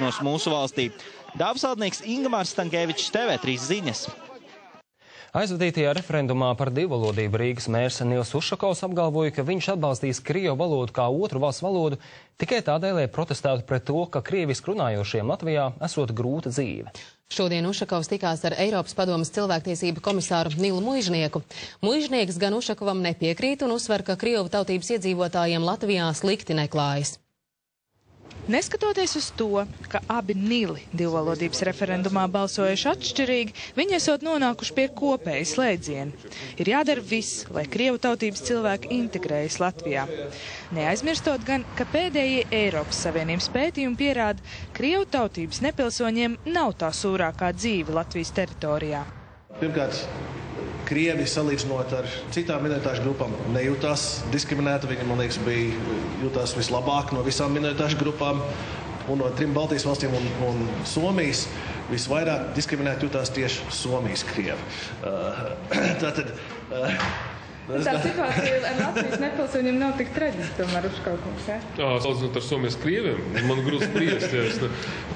vēlēšanos mūsu valstī. Dāvsvaldnieks Ingmārs Stankēvičs, TV3 ziņas. Aizvadītajā referendumā par divvalodību Rīgas mērs Nils Ušakovs apgalvoja, ka viņš atbalstīs krievu valodu kā otru valsts valodu tikai tādēļ, lai protestētu pret to, ka krieviski runājošiem Latvijā esot grūta dzīve. Šodien Ušakovs tikās ar Eiropas padomes cilvēktiesību komisāru Nilu Muižnieku. Muižnieks gan Ušakovam nepiekrīt un uzsver, ka krievu tautības iedzīvotājiem Latvijā slikti neklājas. Neskatoties uz to, ka abi Nili divvalodības referendumā balsojuši atšķirīgi, viņi esot nonākuši pie kopēja slēdziena. Ir jādara viss, lai krievu tautības cilvēki integrējas Latvijā. Neaizmirstot gan, ka pēdējie Eiropas Savienības pētījumi pierāda, krievu tautības nepilsoņiem nav tā sūrākā dzīve Latvijas teritorijā. Pirmkārt, krievi salīdzinot ar citām minoritāšu grupām nejūtās diskriminēti. Viņi, man liekas, jūtās vislabāk no visām minoritāšu grupām. Un no 3 Baltijas valstīm un Somijas visvairāk diskriminēti jūtās tieši Somijas krievi. Tā situācija ar Latvijas nepilsoņiem nav tik traģiska, tomēr Ušakovs, ja? Salīdzinot ar Somijas krieviem, man grūti spriest, ja es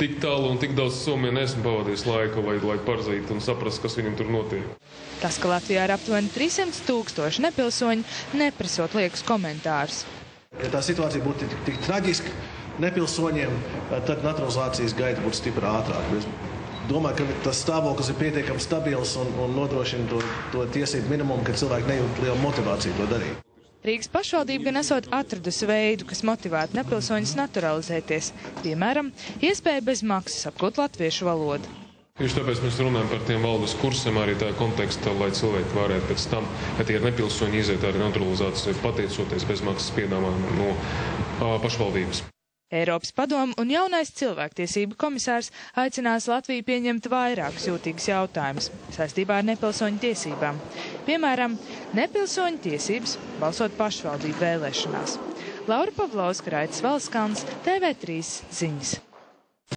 tik tālu un tik daudz Somijā neesmu pavadījis laiku, lai parzītu un saprast, kas viņam tur notiek. Tas, ka Latvijā ir aptuveni 300 000 nepilsoņu, neprasot liekus komentārus. Ja tā situācija būtu tik traģiska nepilsoņiem, tad naturalizācijas gaita būtu stipri ātrāk. Domāju, ka tas stāvoklis ir pietiekami stabils un nodrošina to tiesību minimumu, ka cilvēki nejūt lielu motivāciju to darīt. Rīgas pašvaldība gan esot atradusi veidu, kas motivētu nepilsoņus naturalizēties. Piemēram, iespēja bez maksas apgūt latviešu valodu. Tieši tāpēc mēs runājam par tiem valodas kursiem arī tā kontekstā, lai cilvēki varētu pēc tam, ja tie ir nepilsoņi, iziet arī naturalizāciju, pateicoties bezmaksas piedāvājumu no pašvaldības. Eiropas padome un jaunais cilvēktiesību komisārs aicinās Latviju pieņemt vairākus jūtīgus jautājumus saistībā ar nepilsoņu tiesībām. Piemēram, nepilsoņu tiesības balsot pašvaldību vēlēšanās. Laura Pavlovska, Raitis Valskans, TV3 ziņas.